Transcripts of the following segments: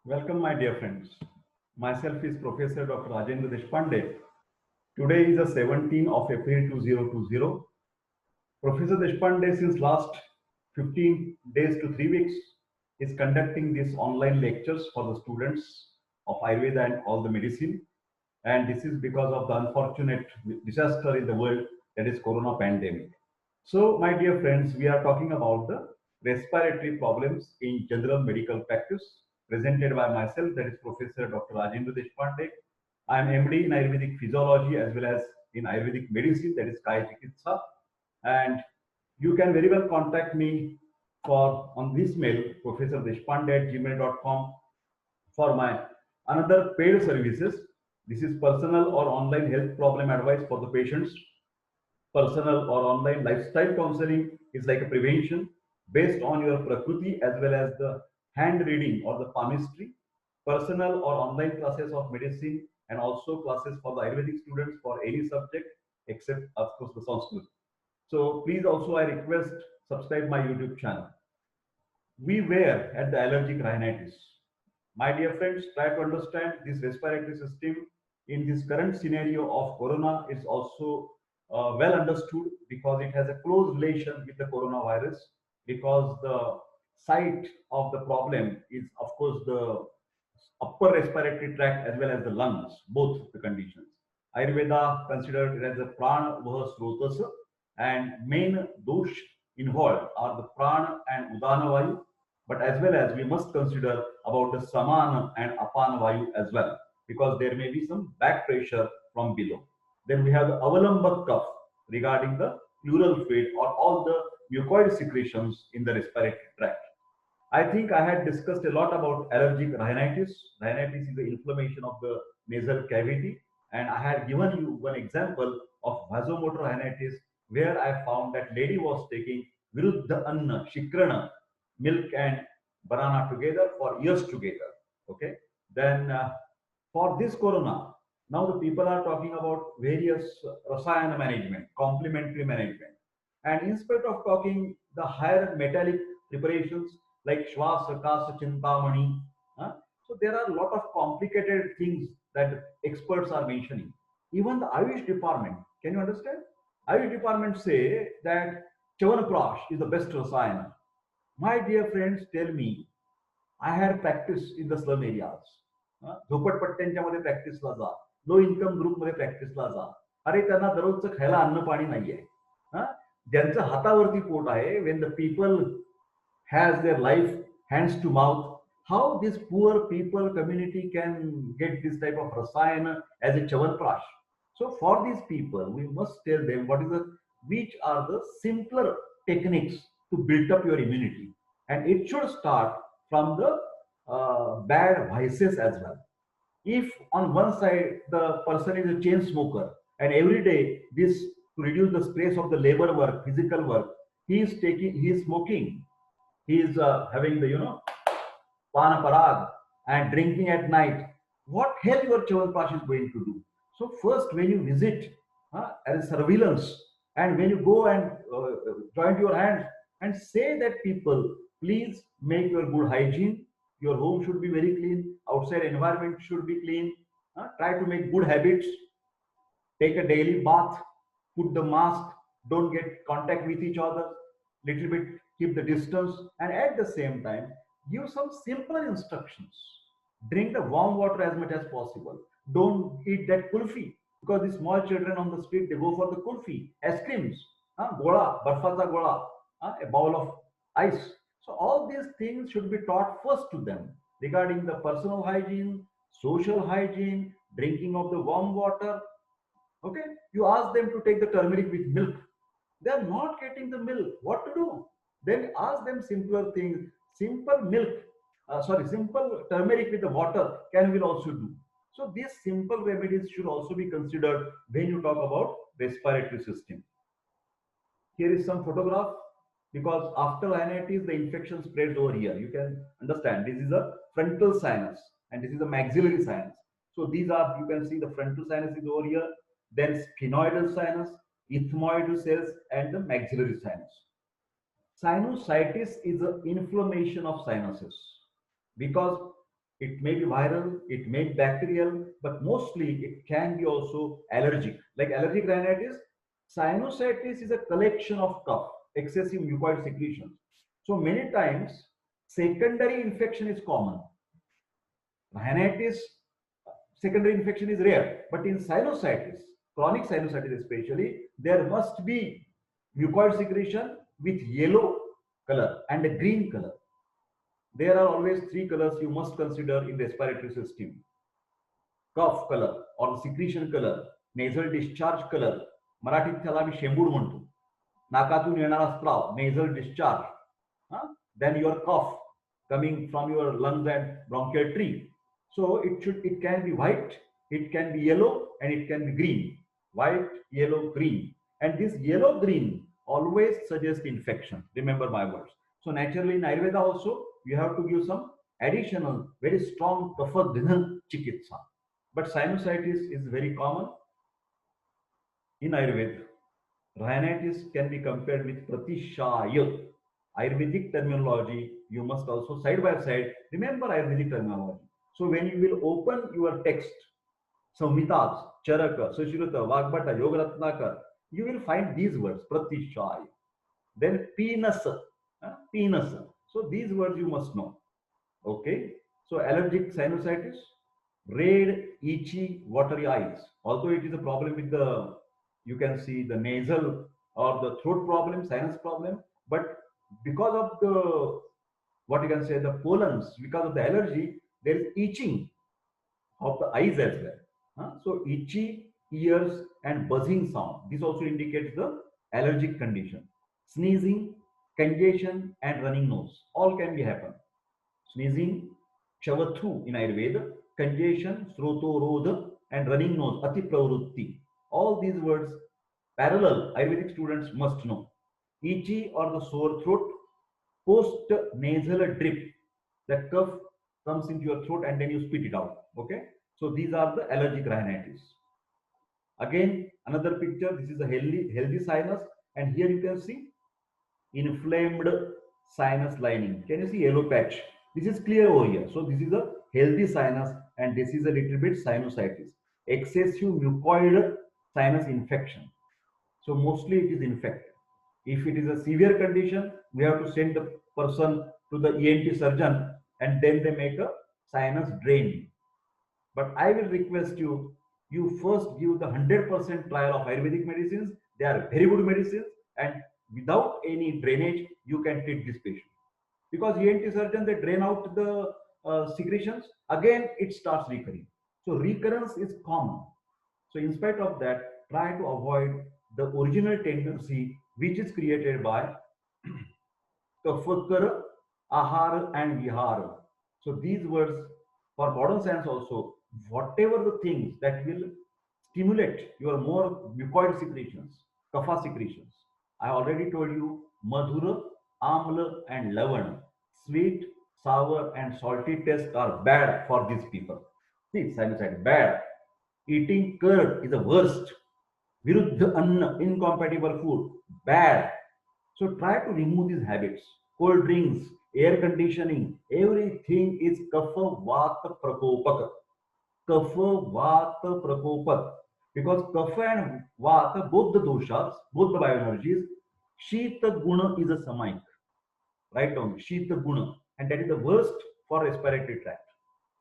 Welcome, my dear friends. Myself is Professor Dr. Deshpande. Today is the 17th of April 2020. Professor Deshpande, since last 15 days to 3 weeks, is conducting these online lectures for the students of Ayurveda and all the medicine. And this is because of the unfortunate disaster in the world, that is Corona pandemic. So, my dear friends, we are talking about the respiratory problems in general medical practice, presented by myself, that is Professor Dr. Deshpande. I am MD in Ayurvedic Physiology as well as in Ayurvedic Medicine, that is Kaya Chikitsa. And you can very well contact me for on this mail, professordeshpande@gmail.com, for my another paid services. This is personal or online health problem advice for the patients. Personal or online lifestyle counseling is like a prevention based on your prakriti as well as the hand reading or the palmistry. Personal or online classes of medicine and also classes for the Ayurvedic students for any subject except, of course, the Sanskrit. So please also I request subscribe my YouTube channel. Beware at the allergic rhinitis. My dear friends, try to understand this respiratory system in this current scenario of corona is also well understood because it has a close relation with the coronavirus, because the site of the problem is of course the upper respiratory tract as well as the lungs, both the conditions. Ayurveda considered it as a prana vaha srotasa, and main dosh involved are the prana and udana vayu, but as well as we must consider about the samana and apana vayu as well, because there may be some back pressure from below. Then we have the avalambak cough regarding the pleural fluid or all the mucoid secretions in the respiratory tract. I think I had discussed a lot about allergic rhinitis. Rhinitis is the inflammation of the nasal cavity, and I had given you one example of vasomotor rhinitis where I found that lady was taking viruddha anna, shikrana, milk and banana together for years together. Okay, then for this corona, now the people are talking about various rasayana management, complementary management, and instead of talking the higher metallic preparations like Shwasa, Kasa, Chintamani. So there are a lot of complicated things that experts are mentioning. Even the Ayush department, can you understand? Ayush department say that Chavanprash is the best rasayana. My dear friends, tell me, I had practice in the slum areas. झोपडपट्ट्यांच्यामध्ये प्रॅक्टिसला जा, लो income ग्रुपमध्ये प्रॅक्टिसला जा. अरे त्यांना दररोजचं खायला अन्न पाणी नाहीये. ज्यांचं हातावरती पोट आहे, when the people has their life hands to mouth, how this poor people community can get this type of rasayana as a chavanprash? So for these people we must tell them what is the which are the simpler techniques to build up your immunity, and it should start from the bad vices as well. If on one side the person is a chain smoker and every day this to reduce the stress of the labor work, physical work, he is smoking, he is having the panaparag and drinking at night, what hell your chavanprash is going to do? So first when you visit as surveillance, and when you go and join your hands and say that people, please make your good hygiene, your home should be very clean, outside environment should be clean, try to make good habits, take a daily bath, put the mask, don't get contact with each other, little bit keep the distance, and at the same time give some simple instructions. Drink the warm water as much as possible. Don't eat that kulfi, because the small children on the street they go for the kulfi, ice creams, gola, barfaza gola, a bowl of ice. So all these things should be taught first to them regarding the personal hygiene, social hygiene, drinking of the warm water. Okay, you ask them to take the turmeric with milk. They are not getting the milk. What to do? Then ask them simpler things. Simple milk, simple turmeric with the water can will also do. So these simple remedies should also be considered when you talk about respiratory system. Here is some photograph, because after rhinitis the infection spreads over here. You can understand this is a frontal sinus and this is a maxillary sinus. So these are, you can see the frontal sinus is over here, then sphenoidal sinus, ethmoidal cells, and the maxillary sinus. Sinusitis is an inflammation of sinuses, because It may be viral, it may be bacterial, but mostly it can be also allergic. Like allergic rhinitis, sinusitis is a collection of cough, excessive mucoid secretions. So many times, secondary infection is common. Rhinitis, secondary infection is rare, but in sinusitis, chronic sinusitis especially, there must be mucoid secretion with yellow color and a green color. There are always three colors you must consider in the respiratory system: cough colour और secretion colour, nasal discharge colour, मराठीत त्याला आम्ही शेंबूड म्हणतो, नाकातून येणारा स्त्राव, nasal discharge, then your cough coming from your lungs and bronchial tree. So it can be white, it can be yellow, and it can be green. White, yellow, green. And this yellow green always suggests infection. Remember my words. So naturally in Ayurveda also you have to give some additional very strong kapha chikitsa. But sinusitis is very common in Ayurveda. Rhinitis can be compared with pratishaya. Ayurvedic terminology, you must also side by side remember Ayurvedic terminology. So when you will open your text, Samhitas, Charaka, Sushruta, Vagbhata, Yogaratnakar, you will find these words, pratishaya. Then penasa, penasa. So these words you must know. Okay. So allergic sinusitis, red, itchy, watery eyes. Although it is a problem with the, you can see the nasal or the throat problem, sinus problem, but because of the, what you can say, the pollens, because of the allergy, there is itching of the eyes as well. So itchy ears and buzzing sound. This also indicates the allergic condition. Sneezing, congestion, and running nose. All can be happen. Sneezing, Chavathu in Ayurveda, congestion, Srotorodha, and running nose, Ati Pravrutti. All these words parallel Ayurvedic students must know. Itchy or the sore throat, post nasal drip. The cough comes into your throat and then you spit it out. Okay. So these are the allergic rhinitis. Again, another picture. This is a healthy sinus, and here you can see inflamed sinus lining. Can you see yellow patch? This is clear over here. So this is a healthy sinus, and this is a little bit sinusitis. Excessive mucoid sinus infection. So mostly it is infected. If it is a severe condition, we have to send the person to the ENT surgeon, and then they make a sinus drain. But I will request you, you first give the 100% trial of Ayurvedic medicines. They are very good medicines, and without any drainage, you can treat this patient. Because ENT surgeon, they drain out the secretions, again it starts recurring. So recurrence is common. So in spite of that, try to avoid the original tendency which is created by Kafatkara, Ahar, and Vihara. So these words for modern science also, whatever the things that will stimulate your more mucoid secretions, kapha secretions. I already told you Madhura, Amla, and Lavan. Sweet, sour, and salty taste are bad for these people. See, sinusitis, bad. Eating curd is the worst. Viruddha anna, incompatible food, bad. So try to remove these habits. Cold drinks, air conditioning, everything is kapha vata prakopak. Kapha vata prakopak. Because kapha and vata, both the doshas, both the bioenergies, shita guna is a samik. Write down shita guna, and that is the worst for respiratory tract.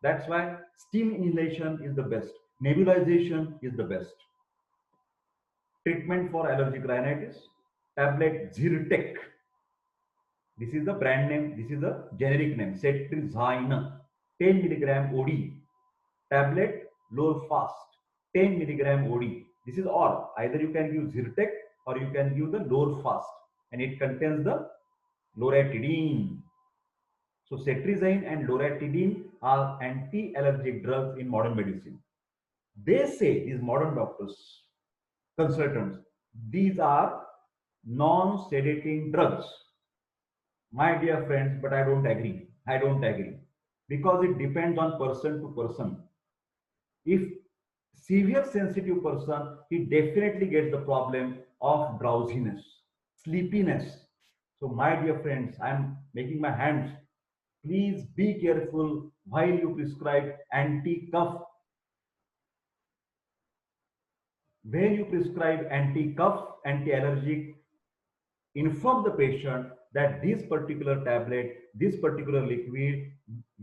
That's why steam inhalation is the best. Nebulization is the best. Treatment for allergic rhinitis, tablet Zyrtec. This is the brand name, this is the generic name, cetirizine, 10 milligram OD. Tablet Lorfast, 10 milligram OD. This is all. Either you can use Zyrtec or you can use the Lorfast, and it contains the loratadine. So cetirizine and loratadine are anti-allergic drugs in modern medicine. They say, these modern doctors, consultants, these are non-sedating drugs. My dear friends, but I don't agree. I don't agree. Because it depends on person to person. If severe sensitive person, he definitely gets the problem of drowsiness, sleepiness. So my dear friends, I am making my hands. Please be careful while you prescribe anti-cough, when you prescribe anti-cough, anti-allergic, inform the patient that this particular tablet, this particular liquid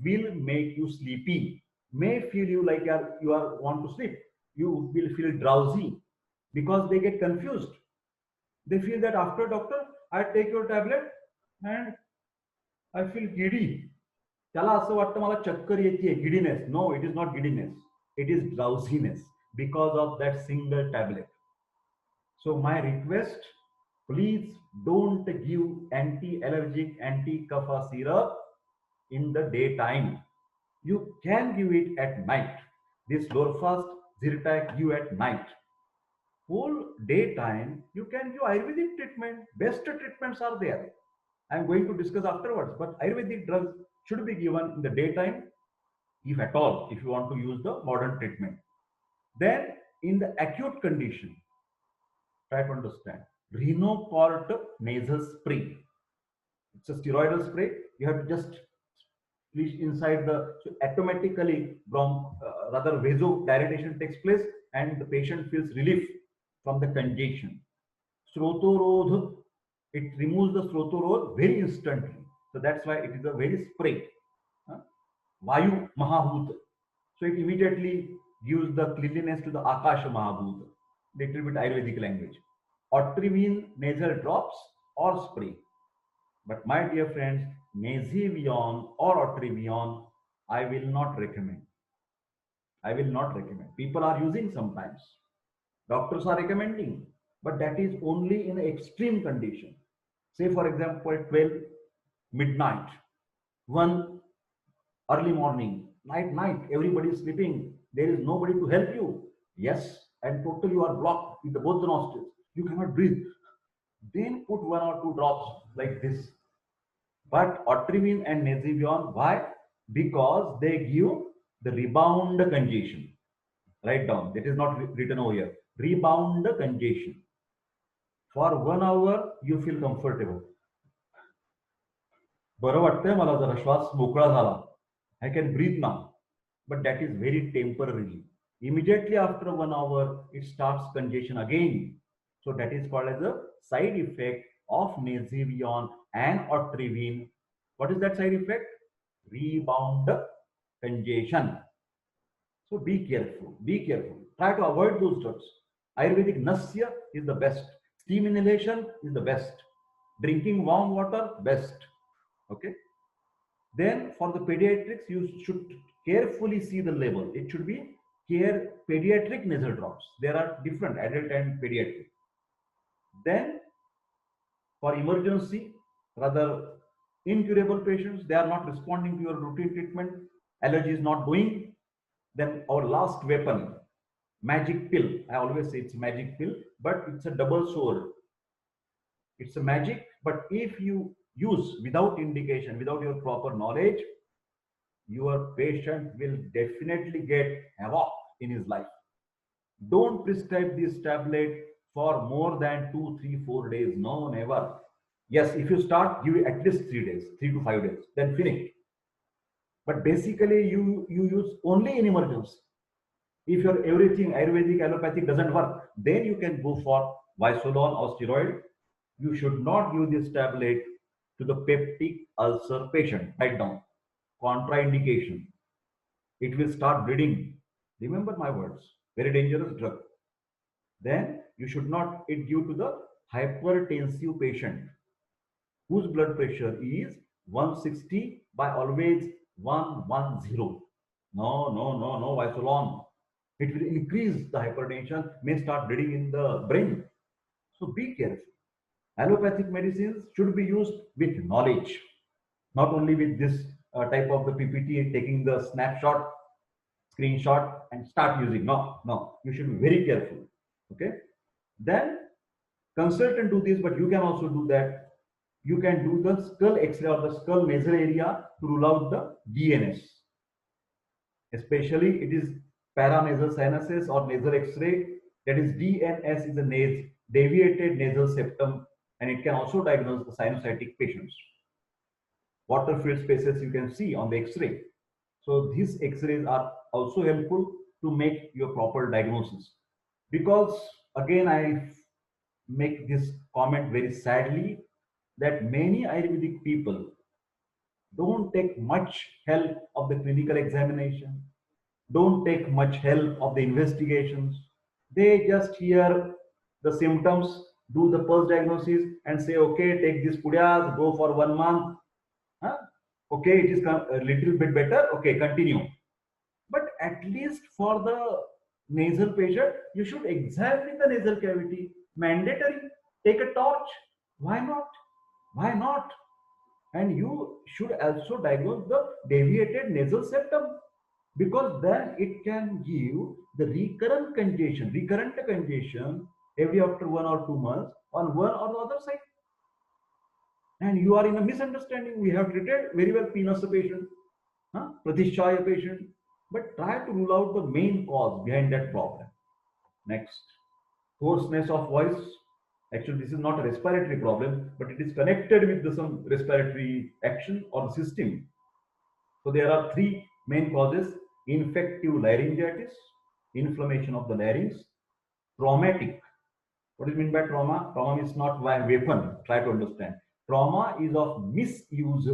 will make you sleepy, may feel you like you are want to sleep. You will feel drowsy because they get confused. They feel that after doctor, I take your tablet and I feel giddy. त्याला असं वाटतं मला चक्कर येते, giddiness. No, it is not giddiness. It is drowsiness because of that single tablet. So my request, please don't give anti-allergic, anti-kapha syrup in the daytime. You can give it at night. This Lorfast, Zyrtec, give at night. Whole daytime, you can give Ayurvedic treatment. Best treatments are there. I'm going to discuss afterwards, but Ayurvedic drugs should be given in the daytime, if at all, if you want to use the modern treatment. Then, in the acute condition, try to understand. Rhinocort nasal spray. It's a steroidal spray. You have to just squeeze inside the, so automatically rather vasodilatation takes place and the patient feels relief from the congestion. Srotorodh, it removes the srotorodh very instantly. So that's why it is a very spray. Vayu Mahabhut. So it immediately gives the cleanliness to the Akash Mahabhut. Little bit Ayurvedic language. Otrivine nasal drops or spray. But my dear friends, Nazevion or Otrivion, I will not recommend. I will not recommend. People are using sometimes. Doctors are recommending, but that is only in extreme condition. Say for example, at 12 midnight, 1 early morning, night, everybody is sleeping. There is nobody to help you. Yes, and totally you are blocked with both the nostrils. You cannot breathe. Then put 1 or 2 drops like this. But Otrivine and Nazevion, why? Because they give the rebound congestion. Write down. That is not written over here. Rebound congestion. For 1 hour, you feel comfortable. बरं वाटतंय मला जरा श्वास मोकळा झाला. I can breathe now. But that is very temporarily. Immediately after 1 hour, it starts congestion again. So that is called as a side effect of Nazevion and Otrivine. What is that side effect? Rebound congestion. So be careful. Be careful. Try to avoid those drugs. Ayurvedic Nasya is the best. Steam inhalation is the best. Drinking warm water, best. Okay. Then for the pediatrics, you should carefully see the label. It should be pediatric nasal drops. There are different adult and pediatric. Then for emergency, rather incurable patients, they are not responding to your routine treatment, allergy is not going, then our last weapon, magic pill. I always say it's magic pill, but it's a double sword. It's a magic, but if you use without indication, without your proper knowledge, your patient will definitely get havoc in his life. Don't prescribe this tablet for more than 2, 3, 4 days. No, never. Yes, if you start, give it at least 3 days, 3 to 5 days, then finish. But basically, you use only in emergency. If your everything Ayurvedic, allopathic doesn't work, then you can go for Visolon or steroid. You should not give this tablet to the peptic ulcer patient. Write down. Contraindication. It will start bleeding. Remember my words. Very dangerous drug. Then you should not give to the hypertensive patient whose blood pressure is 160 by always 110. No, Visolon. It will increase the hypertension, may start bleeding in the brain. So be careful. Allopathic medicines should be used with knowledge, not only with this type of the PPT, taking the snapshot, screenshot, and start using. No, you should be very careful. Okay. Then consultant do this, but you can also do that. You can do the skull X-ray or the skull nasal area to rule out the DNS. Especially it is paranasal sinuses or nasal X-ray. That is DNS is a deviated nasal septum, and it can also diagnose the sinusitic patients. Water filled spaces you can see on the X-ray. So these X-rays are also helpful to make your proper diagnosis. Because again, I make this comment very sadly that many Ayurvedic people don't take much help of the clinical examination, don't take much help of the investigations. They just hear the symptoms, do the pulse diagnosis, and say, okay, take this pudyas, go for 1 month. Huh? Okay, it is a little bit better. Okay, continue. But at least for the nasal patient, you should examine the nasal cavity. Mandatory. Take a torch. Why not? Why not? And you should also diagnose the deviated nasal septum, because then it can give the recurrent congestion every after 1 or 2 months on one or the other side. And you are in a misunderstanding. We have treated very well Pinasa patient, Pratishaya patient, but try to rule out the main cause behind that problem. Next, hoarseness of voice. Actually, this is not a respiratory problem, but it is connected with some respiratory action or the system. So there are three main causes: infective laryngitis, inflammation of the larynx, traumatic. What do you mean by trauma? Trauma is not weapon. Try to understand. Trauma is of misuse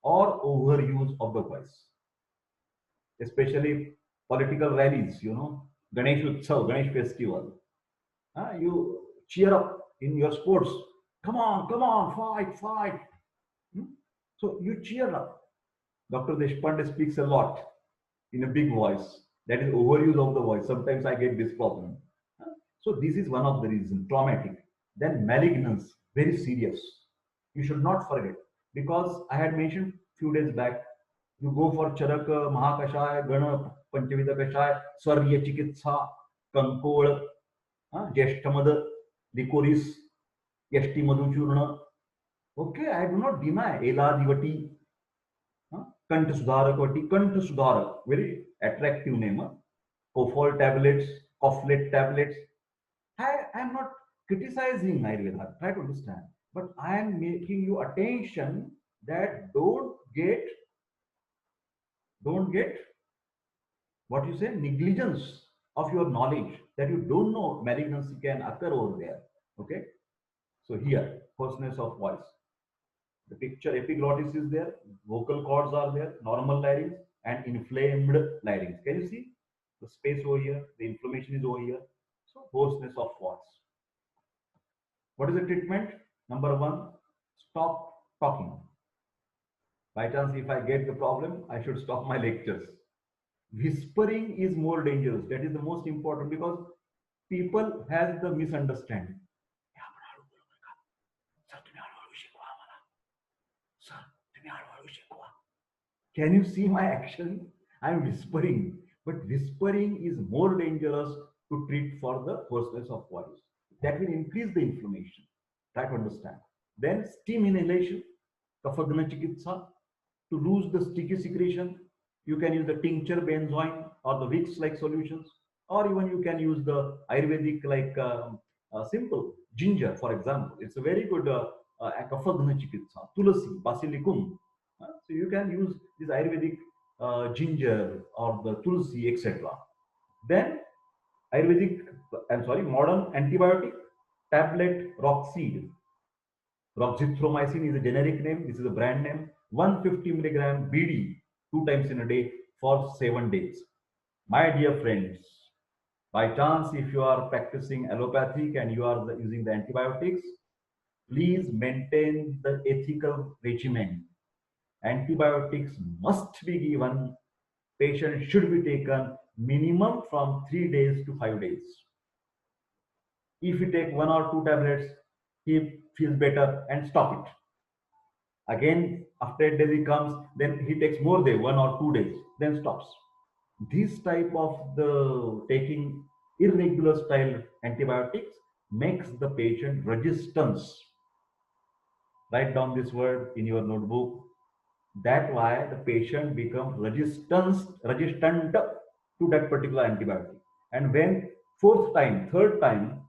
or overuse of the voice, especially political rallies, Ganesh Utsav, Ganesh festival. You cheer up in your sports. Come on, fight, fight. Hmm? So you cheer up. Dr. Deshpande speaks a lot in a big voice. That is overuse of the voice. Sometimes I get this problem. So this is one of the reasons, traumatic. Then malignance, very serious. You should not forget, because I had mentioned few days back, you go for Charaka, Mahakashaya, Gana, Panchavida Kashaya, Swarya Chikitsa, Kankol, Jeshtamada, Licorice, Yashti Madhuchurna. Okay, I do not deny Ela Divati, Kant Sudharakvati, Kant Sudharak, very attractive name. Kofol tablets, Koflet tablets. I am not criticizing Ayurveda, try to understand. But I am making you attention that don't get what you say, negligence of your knowledge, that you don't know malignancy can occur over there. Okay. So here, hoarseness of voice. The picture epiglottis is there, vocal cords are there, normal larynx and inflamed larynx. Can you see the space over here? The inflammation is over here. So hoarseness of voice. What is the treatment? Number one, stop talking. By chance, if I get the problem, I should stop my lectures. Whispering is more dangerous. That is the most important, because people has the misunderstanding. Can you see my action? I am whispering, but whispering is more dangerous to treat for the hoarseness of voice. That will increase the inflammation. Try to understand. Then steam inhalation, Kafagna Chikitsa, to lose the sticky secretion. You can use the tincture benzoin or the Vicks like solutions, or even you can use the Ayurvedic like simple ginger, for example. It's a very good Kafagna Chikitsa, Tulasi, Basilicum. So you can use this Ayurvedic ginger or the Tulsi, etc. Then Ayurvedic, modern antibiotic, tablet Roxide. Roxithromycin is a generic name. This is a brand name. 150 milligram BD 2 times in a day for 7 days. My dear friends, by chance, if you are practicing allopathic and you are using the antibiotics, please maintain the ethical regimen. Antibiotics must be given. Patient should be taken minimum from 3 days to 5 days. If you take 1 or 2 tablets, he feels better and stop it. Again, after 8 days he comes, then he takes more day, 1 or 2 days, then stops. This type of the taking irregular style antibiotics makes the patient resistance. Write down this word in your notebook. That's why the patient becomes resistant to that particular antibiotic. And when fourth time, third time,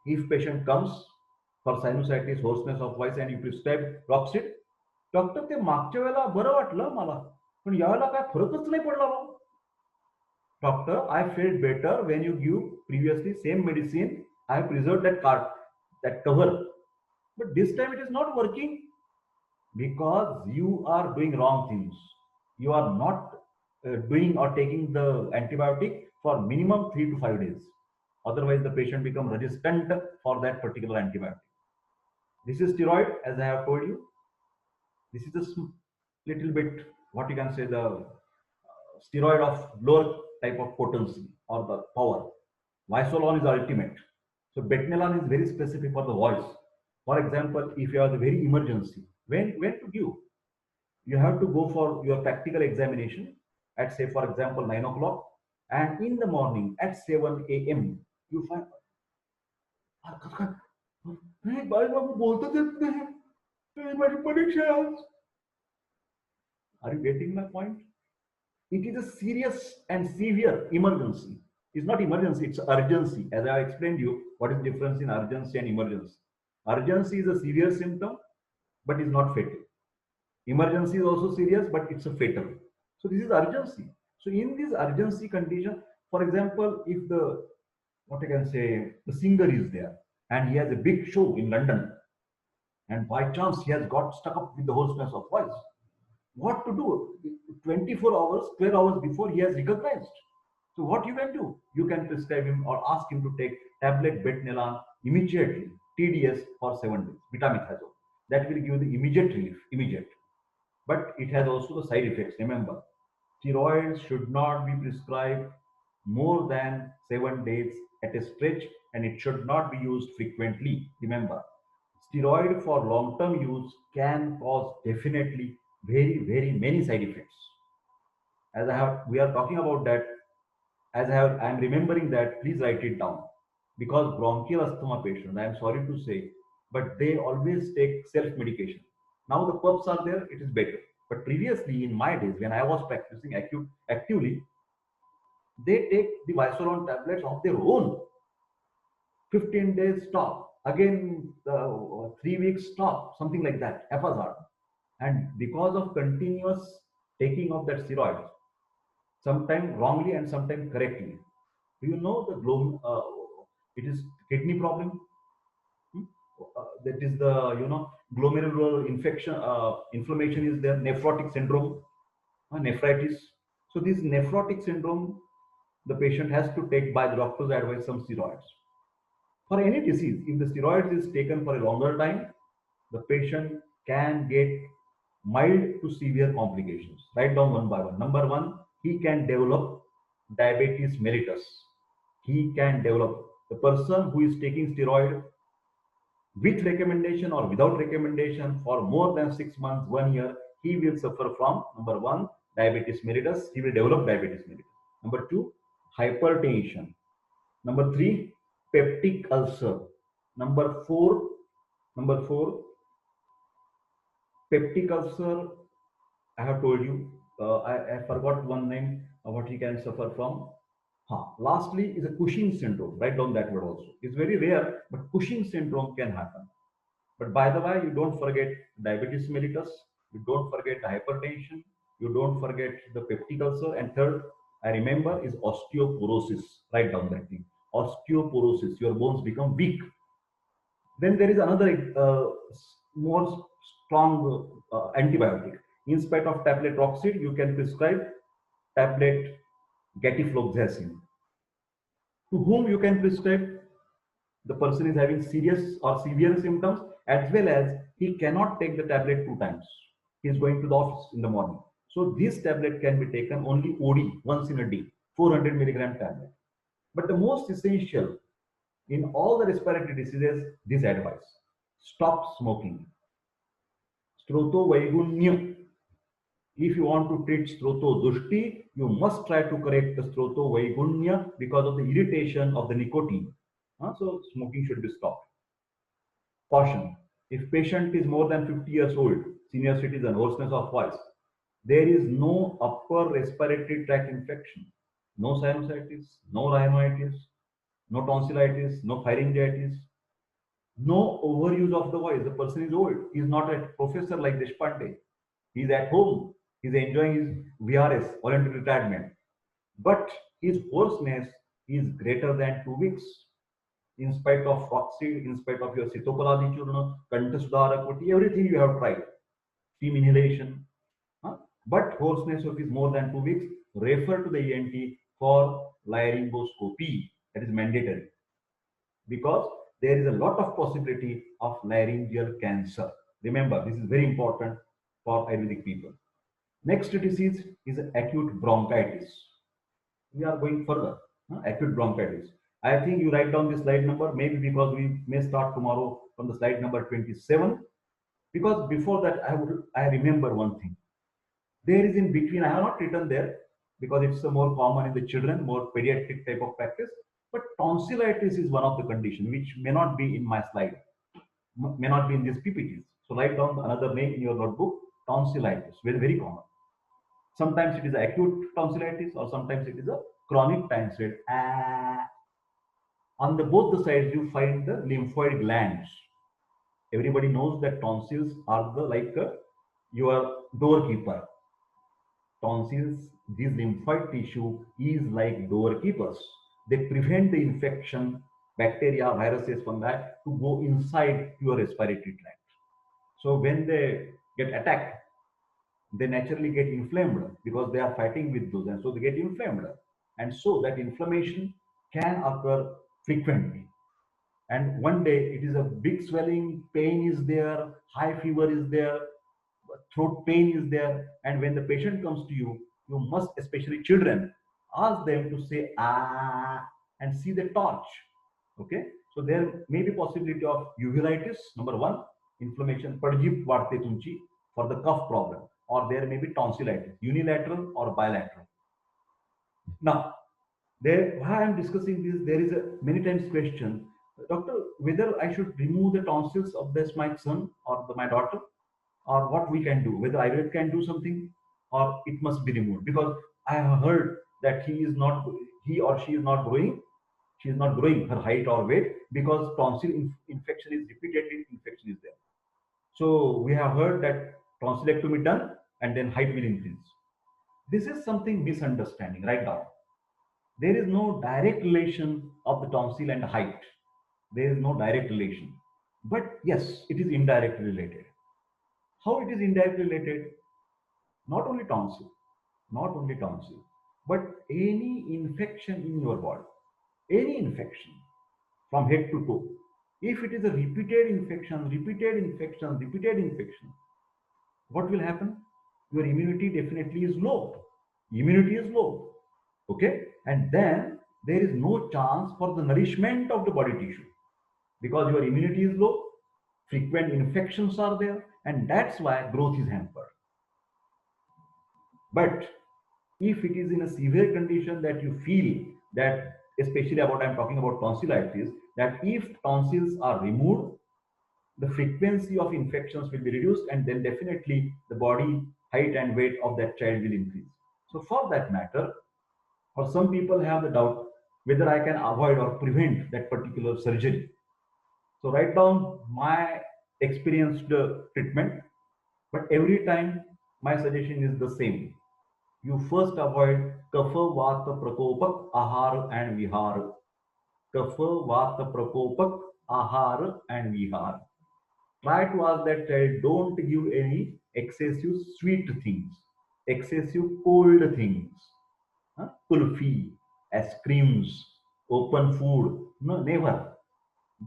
if patient comes for sinusitis, hoarseness of voice, and you prescribe Roxit, doctor ते मागच्या वेळेला बरं वाटलं मला, पण यावेळेला काय फरकच नाही पडला मग. Doctor, I felt better when you give previously same medicine. I have preserved that card, that cover. But this time it is not working because you are doing wrong things. You are not doing or taking the antibiotic for minimum 3 to 5 days. Otherwise, the patient becomes resistant for that particular antibiotic. This is steroid, as I have told you. This is a little bit, what you can say, the steroid of lower type of potency or the power. Visolon is ultimate. So betnelan is very specific for the voice. For example, if you have a very emergency, when to give? You have to go for your practical examination at, say, for example, 9 o'clock, and in the morning at 7 a.m. you find, are you getting my point? It is a serious and severe emergency. It's not emergency, it's urgency. As I explained you, what is the difference in urgency and emergency? Urgency is a severe symptom, but is not fatal. Emergency is also serious, but it's a fatal. So this is urgency. So in this urgency condition, for example, if the, what I can say, the singer is there and he has a big show in London, and by chance he has got stuck up with the hoarseness of voice, what to do? 24 hours, 12 hours before he has recognized. So what you can do? You can prescribe him or ask him to take tablet betnelan immediately, TDS for 7 days, betamethasone. That will give the immediate relief, immediate. But it has also the side effects. Remember, steroids should not be prescribed more than 7 days at a stretch, and it should not be used frequently. Remember, steroid for long-term use can cause definitely very many side effects. As we are talking about that, I am remembering that, please write it down. Because bronchial asthma patients, I am sorry to say, but they always take self-medication. Now the puffs are there, it is better. But previously, in my days, when I was practicing actively, they take the Visolon tablets of their own. 15 days stop, again 3 weeks stop, something like that, haphazard. And because of continuous taking of that steroid, sometimes wrongly and sometimes correctly. Do you know it is kidney problem? Hmm? That is the, glomerular inflammation is there, nephrotic syndrome, nephritis. So this nephrotic syndrome, the patient has to take, by the doctor's advice, some steroids. For any disease, if the steroids is taken for a longer time, the patient can get mild to severe complications. Write down one by one. Number one, he can develop diabetes mellitus. He can develop. The person who is taking steroid with recommendation or without recommendation for more than 6 months, 1 year, he will suffer from, number one, diabetes mellitus. He will develop diabetes mellitus. Number two, hypertension. Number three, peptic ulcer. Number four, peptic ulcer. I have told you. I forgot one name of what he can suffer from. Lastly is a Cushing syndrome. Write down that word also. It's very rare, but Cushing syndrome can happen. But by the way, you don't forget diabetes mellitus. You don't forget the hypertension. You don't forget the peptic ulcer. And third, I remember, is osteoporosis. Write down that thing. Osteoporosis. Your bones become weak. Then there is another more strong antibiotic. In spite of tablet Roxid, you can prescribe tablet Gatifloxacin. To whom you can prescribe? The person is having serious or severe symptoms, as well as he cannot take the tablet 2 times. He is going to the office in the morning. So this tablet can be taken only OD, once in a day, 400 milligram tablet. But the most essential in all the respiratory diseases, this advice: stop smoking. Stroto Vaigunya. If you want to treat Stroto Dushti, you must try to correct the Stroto Vaigunya because of the irritation of the nicotine. So smoking should be stopped. Caution: if patient is more than 50 years old, senior citizen, hoarseness of voice, there is no upper respiratory tract infection, no sinusitis, no rhinitis, no tonsillitis, no pharyngitis, no overuse of the voice. The person is old. He is not a professor like Deshpande. He is at home. He's enjoying his VRS, voluntary retirement. But his hoarseness is greater than 2 weeks. In spite of Foxid, in spite of your Sitopaladi Churna, Kantasudharakoti, everything you have tried, steam inhalation. But hoarseness of is more than 2 weeks, refer to the ENT for laryngoscopy. That is mandatory because there is a lot of possibility of laryngeal cancer. Remember, this is very important for Ayurvedic people. Next disease is acute bronchitis. We are going further. Acute bronchitis. I think you write down the slide number, maybe because we may start tomorrow from the slide number 27. Because before that, I remember one thing. There is in between, I have not written there because it's a more common in the children, more pediatric type of practice. But tonsillitis is one of the conditions which may not be in my slide, may not be in these PPTs. So write down another name in your notebook, tonsillitis, very, very common. Sometimes it is acute tonsillitis or sometimes it is a chronic tonsillitis. On the both the sides, you find the lymphoid glands. Everybody knows that tonsils are the your doorkeeper. Tonsils, this lymphoid tissue is like doorkeepers. They prevent the infection, bacteria, viruses, fungi to go inside your respiratory tract. So when they get attacked, they naturally get inflamed because they are fighting with those, and so they get inflamed. And so that inflammation can occur frequently. And one day it is a big swelling, pain is there, high fever is there, throat pain is there. And when the patient comes to you, you must, especially children, ask them to say ah and see the torch. Okay, so there may be possibility of uveitis, number one, inflammation, padjip varte tunchi for the cough problem, or there may be tonsillitis, unilateral or bilateral. Now, there, why I am discussing this, there is a many times question, doctor, whether I should remove the tonsils of this my son or my daughter, or what we can do, whether Ayurveda can do something, or it must be removed. Because I have heard that he or she is not growing, she is not growing her height or weight because tonsil infection is repeated infection is there. So we have heard that tonsillectomy done and then height will increase. This is something misunderstanding right now. There is no direct relation of the tonsil and height. There is no direct relation. But yes, it is indirectly related. How it is indirectly related? Not only tonsil, but any infection in your body, any infection from head to toe. If it is a repeated infection, what will happen? Your immunity definitely is low. Immunity is low. Okay? And then there is no chance for the nourishment of the body tissue because your immunity is low, frequent infections are there, and that's why growth is hampered. But if it is in a severe condition that you feel that, especially about I'm talking about tonsillitis, that if tonsils are removed, the frequency of infections will be reduced, and then definitely the body height and weight of that child will increase. So for that matter, or some people have the doubt whether I can avoid or prevent that particular surgery. So write down my experienced treatment, but every time my suggestion is the same. You first avoid kapha vata prakopak ahar and vihar. Kapha vata prakopak ahar and vihar. Try to ask that child, don't give any excessive sweet things, excessive cold things, kulfi, ice creams, open food. No, never.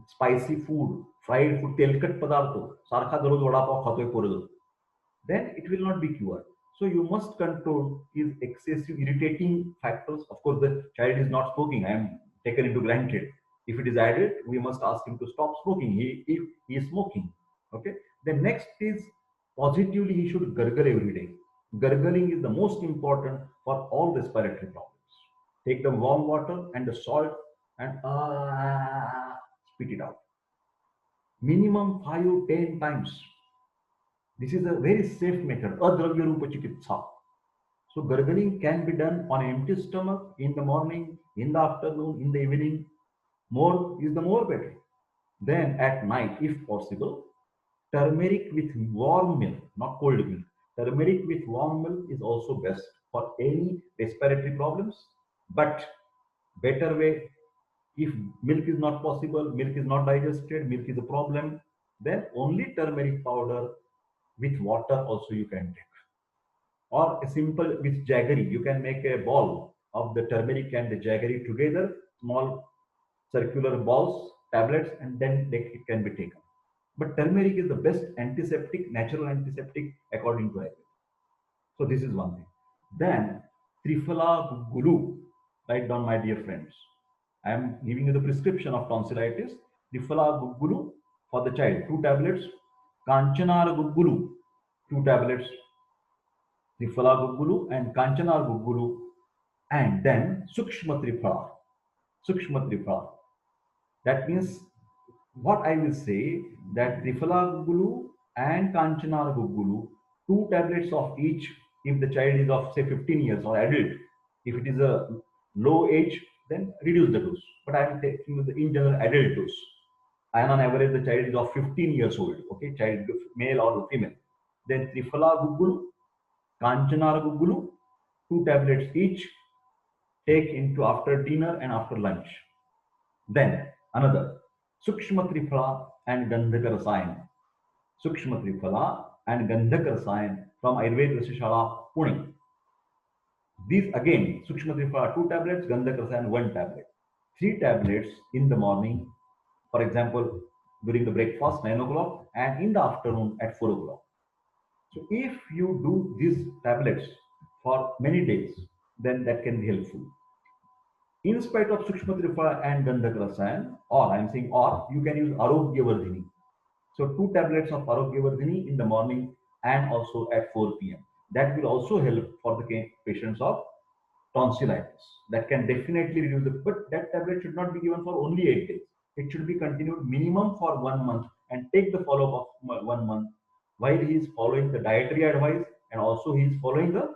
Spicy food, fried food, telkat padartho, sarkha darod vada pav khatoy porelo. Then it will not be cured. So you must control his excessive irritating factors. Of course, the child is not smoking. I am taken into granted. If it is added, we must ask him to stop smoking. If he is smoking, okay. Then next is positively he should gargle every day. Gargling is the most important for all respiratory problems. Take the warm water and the salt and spit it out. Minimum 5-10 times. This is a very safe method, adravya rupa chikitsa. So gargling can be done on empty stomach in the morning, in the afternoon, in the evening. More is the more better. Then at night, if possible, turmeric with warm milk, not cold milk. Turmeric with warm milk is also best for any respiratory problems, but better way, if milk is not possible, milk is not digested, milk is a problem, then only turmeric powder with water also you can take. Or a simple with jaggery, you can make a ball of the turmeric and the jaggery together, small circular balls, tablets, and then it can be taken. But turmeric is the best antiseptic, natural antiseptic according to Ayurveda. So this is one thing. Then Triphala Gulu, write down my dear friends. I am giving you the prescription of tonsillitis. Triphala Gulu for the child, 2 tablets. Kanchanar Gulu, 2 tablets. Triphala Gulu and Kanchanar Gulu. And then Sukshma Triphala. Sukshma Triphala. That means what I will say that Triphala Gulu and Kanchanar Gulu, 2 tablets of each if the child is of say 15 years or adult. If it is a low age, then reduce the dose. But I am taking the in general adult dose. And on average, the child is of 15 years old. Okay, child male or female. Then Triphala Gugulu, Kanchanar Gugulu, 2 tablets each. Take into after dinner and after lunch. Then another Sukshma Triphala and Gandhaka Rasayan. Sukshma Triphala and Gandhaka Rasayan from Ayurveda Rasashala, Pune. These again, Sukshma Triphala 2 tablets, Gandhaka Rasayan 1 tablet. 3 tablets in the morning, for example, during the breakfast 9 o'clock and in the afternoon at 4 o'clock. So if you do these tablets for many days, then that can be helpful. In spite of Sukshma Triphala and Gandhaka Rasayan, or I am saying or, you can use Arogya Vardhini. So 2 tablets of Arogya Vardhini in the morning and also at 4 p.m. That will also help for the patients of tonsillitis. That can definitely reduce the, but that tablet should not be given for only 8 days. It should be continued minimum for 1 month and take the follow-up of 1 month while he is following the dietary advice and also he is following the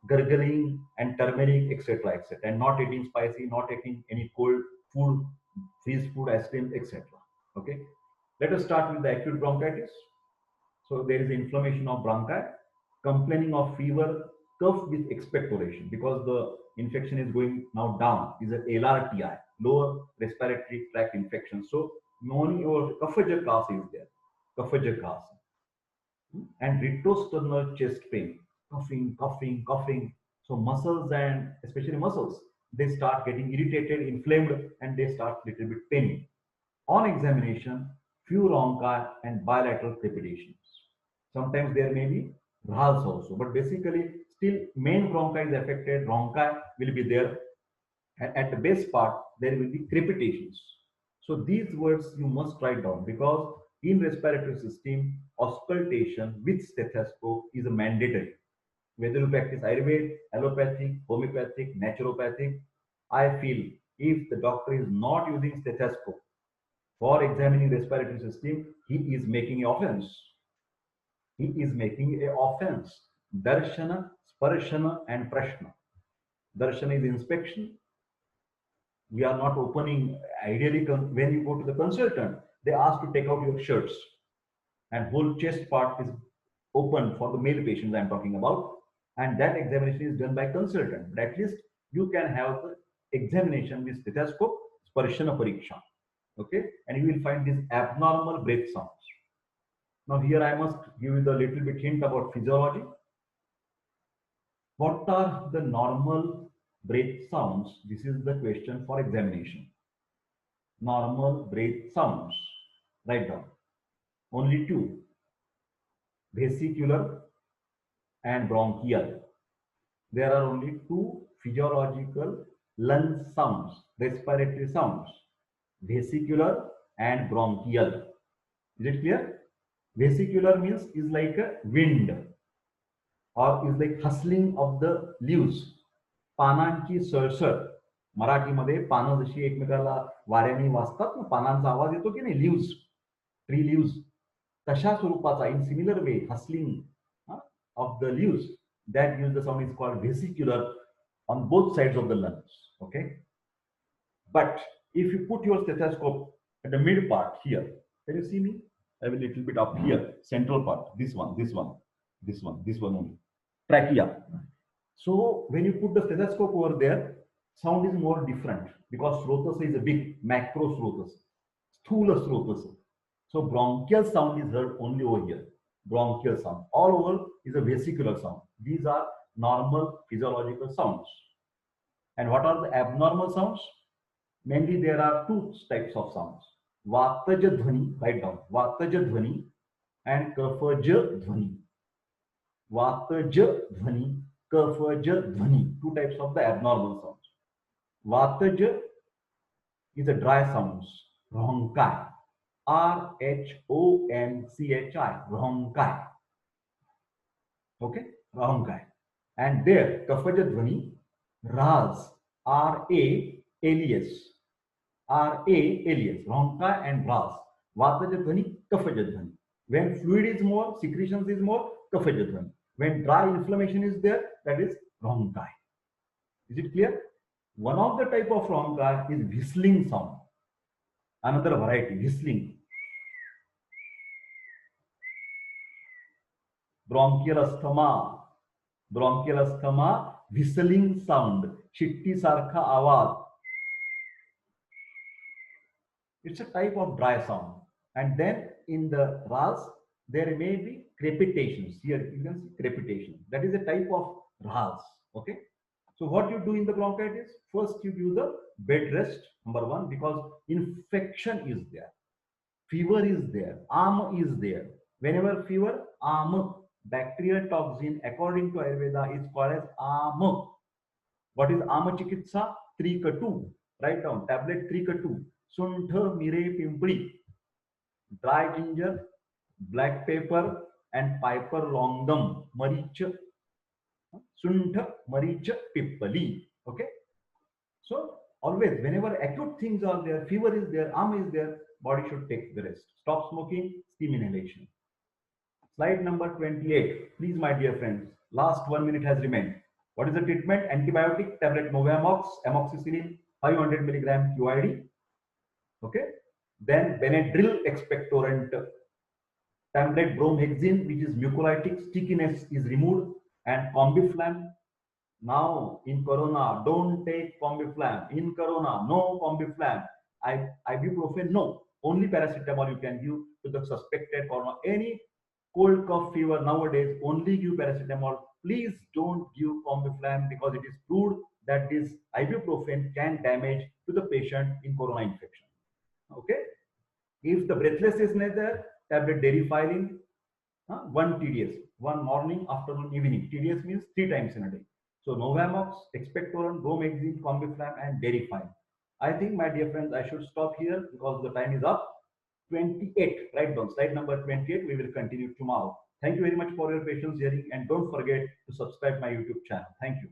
gurgling and turmeric, etc., etc., and not eating spicy, not eating any cold food, freeze food, ice cream, etc. Okay, let us start with the acute bronchitis. So there is inflammation of bronchi, complaining of fever, cough with expectoration because the infection is going now down. Is an LRTI, lower respiratory tract infection. So moni or kaphaja kas is there, kaphaja kas, and retrosternal chest pain, coughing, coughing, coughing. So muscles and especially muscles, they start getting irritated, inflamed, and they start little bit paining. On examination, few rhonchi and bilateral crepitations. Sometimes there may be rhals also, but basically still main bronchi is affected, rhonchi will be there, and at the base part there will be crepitations. So these words you must write down because in respiratory system, auscultation with stethoscope is a mandatory. Whether you practice Ayurveda, allopathic, homeopathic, naturopathic, I feel if the doctor is not using stethoscope for examining respiratory system, he is making an offense. He is making an offense. Darshana, Sparshana, and Prashna. Darshana is inspection. We are not opening. Ideally, when you go to the consultant, they ask to take out your shirts, and whole chest part is open for the male patients I am talking about, and that examination is done by consultant. But at least you can have the examination with stethoscope, Sparshana Pariksha. Okay, and you will find these abnormal breath sounds. Now here I must give you the little bit hint about physiology. What are the normal breath sounds? This is the question for examination. Normal breath sounds. Write down. Only 2. Vesicular and bronchial. There are only 2 physiological lung sounds, respiratory sounds. Vesicular and bronchial. Is it clear? Vesicular means is like a wind or is like hustling of the leaves. पानांची सळसळ. मराठीमध्ये पानं जशी एकमेकाला वाऱ्याने वाजतात ना, पानांचा आवाज येतो की नाही, लिव्स, ट्री लिव्स, तशा स्वरूपाचा in similar way hustling of the leaves, that gives the sound is called vesicular on both sides of the lungs. Okay, but if you put your stethoscope at the mid part here, can you see me? I have a little bit up here, central part, this one, This one only. Trachea. So when you put the stethoscope over there, sound is more different because srotasa is a big macro srotasa, sthula srotasa. So bronchial sound is heard only over here. Bronchial sound. All over is a vesicular sound. These are normal physiological sounds. And what are the abnormal sounds? Mainly there are two types of sounds. Vataja dhvani, write down. Vataja dhvani and kafaja dhvani. Vataja dhvani, kafaja dhvani. Two types of the abnormal sounds. Vataja is a dry sounds. Rhonkai. R-H-O-N-C-H-I. Rhonkai. Okay? Rhonkai. And there, kafaja dhvani, Ras. R-A, alias. R-A, alias. Rhonkai and Ras. Vataja dhvani, kafaja dhvani. When fluid is more, secretions is more, kafaja dhvani. When dry inflammation is there, that is Rhonkai. Is it clear? One of the type of Rhonkai is whistling sound. Another variety, whistling. Bronchial asthma. Bronchial asthma, whistling sound. Chitti sarkha awaz. It's a type of dry sound. And then in the Ras, there may be crepitations. Here you can see crepitation. That is a type of Ras. Okay. So what you do in the bronchitis? First you give the bed rest, number one, because infection is there. Fever is there. Is there. Whenever fever, bacterial toxin, according to Ayurveda, is called as What is chikitsa? 3 Write down. Tablet 3 Suntha mire pimpri. Dry ginger, black pepper, and piper longum. Maricha. Suntha, maricha, pippali. Okay. So always, whenever acute things are there, fever is there, is there, body should take the rest. Stop smoking, steam inhalation. Slide number 28. Please, my dear friends, last 1 minute has remained. What is the treatment? Antibiotic tablet Novamox, amoxicillin, 500 milligram QID. Okay. Then Benadryl expectorant, tablet bromhexine, which is mucolytic, stickiness is removed, and Combiflam. Now in Corona, don't take Combiflam. In Corona, no Combiflam. Ibuprofen, no. Only paracetamol you can give to the suspected Corona. Any cold, cough, fever nowadays, only give paracetamol. Please don't give Combiflam because it is proved that this ibuprofen can damage to the patient in Corona infection. Okay. If the breathlessness is there, tablet Derifylin, 1 TDS, 1 morning, afternoon, evening. TDS means 3 times in a day. So Novamox, expectorant, bromhexine, Combiflam, and Derifylin. I think, my dear friends, I should stop here because the time is up. 28, write down, slide number 28. We will continue tomorrow. Thank you very much for your patience hearing, and don't forget to subscribe my YouTube channel. Thank you.